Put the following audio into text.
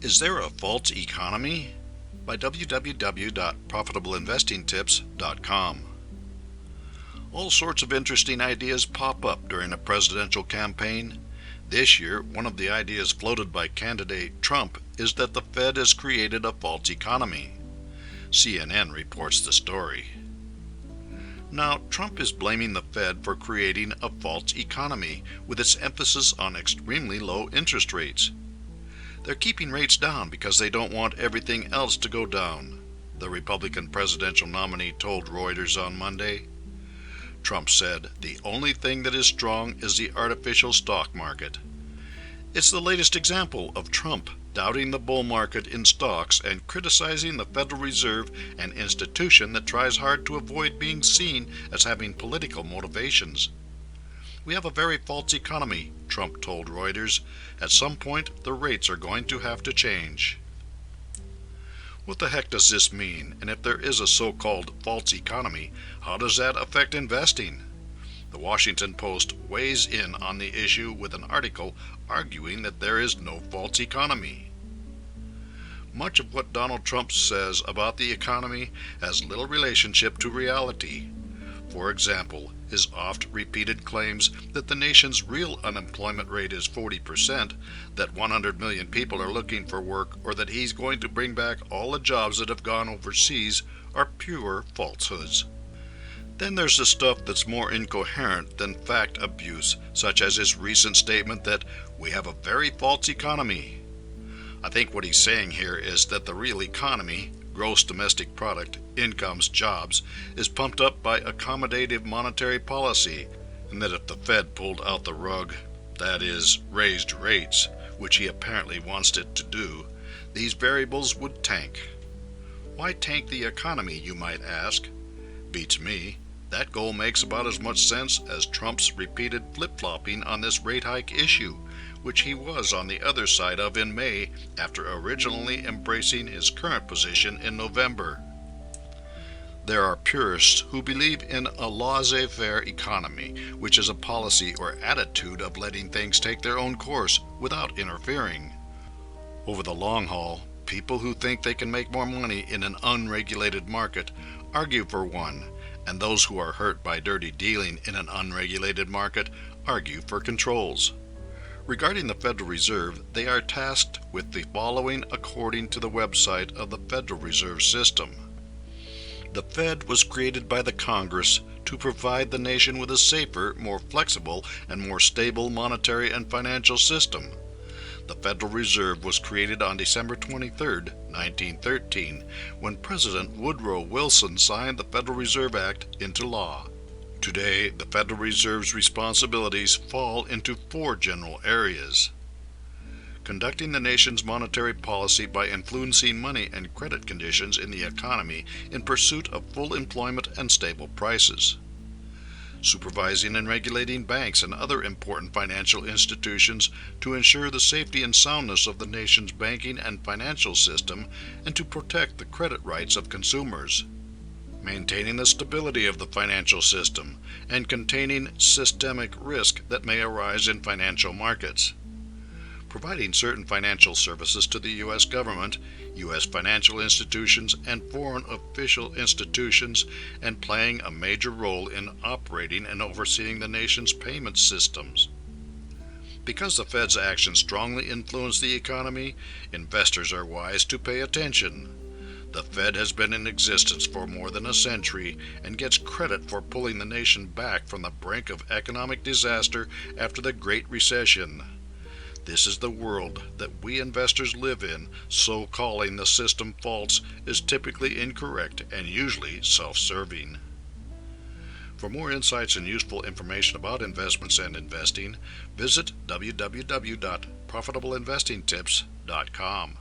Is there a false economy? By www.profitableinvestingtips.com. All sorts of interesting ideas pop up during a presidential campaign. This year, one of the ideas floated by candidate Trump is that the Fed has created a false economy. CNN reports the story. Now, Trump is blaming the Fed for creating a false economy with its emphasis on extremely low interest rates. They're keeping rates down because they don't want everything else to go down, the Republican presidential nominee told Reuters on Monday. Trump said the only thing that is strong is the artificial stock market. It's the latest example of Trump doubting the bull market in stocks and criticizing the Federal Reserve, an institution that tries hard to avoid being seen as having political motivations. We have a very false economy, Trump told Reuters. At some point, the rates are going to have to change. What the heck does this mean? And if there is a so-called false economy, how does that affect investing? The Washington Post weighs in on the issue with an article arguing that there is no false economy. Much of what Donald Trump says about the economy has little relationship to reality. For example, his oft-repeated claims that the nation's real unemployment rate is 40%, that 100 million people are looking for work, or that he's going to bring back all the jobs that have gone overseas are pure falsehoods. Then there's the stuff that's more incoherent than fact abuse, such as his recent statement that we have a very false economy. I think what he's saying here is that the real economy, gross domestic product, incomes, jobs, is pumped up by accommodative monetary policy, and that if the Fed pulled out the rug, that is, raised rates, which he apparently wants it to do, these variables would tank. Why tank the economy, you might ask? Beats me. That goal makes about as much sense as Trump's repeated flip-flopping on this rate hike issue, which he was on the other side of in May after originally embracing his current position in November. There are purists who believe in a laissez-faire economy, which is a policy or attitude of letting things take their own course without interfering. Over the long haul, people who think they can make more money in an unregulated market argue for one, and those who are hurt by dirty dealing in an unregulated market argue for controls. Regarding the Federal Reserve, they are tasked with the following according to the website of the Federal Reserve System. The Fed was created by the Congress to provide the nation with a safer, more flexible, and more stable monetary and financial system. The Federal Reserve was created on December 23, 1913, when President Woodrow Wilson signed the Federal Reserve Act into law. Today, the Federal Reserve's responsibilities fall into four general areas: conducting the nation's monetary policy by influencing money and credit conditions in the economy in pursuit of full employment and stable prices; supervising and regulating banks and other important financial institutions to ensure the safety and soundness of the nation's banking and financial system and to protect the credit rights of consumers; maintaining the stability of the financial system and containing systemic risk that may arise in financial markets; providing certain financial services to the U.S. government, U.S. financial institutions, and foreign official institutions, and playing a major role in operating and overseeing the nation's payment systems. Because the Fed's actions strongly influence the economy, investors are wise to pay attention. The Fed has been in existence for more than a century and gets credit for pulling the nation back from the brink of economic disaster after the Great Recession. This is the world that we investors live in, so calling the system false is typically incorrect and usually self-serving. For more insights and useful information about investments and investing, visit www.profitableinvestingtips.com.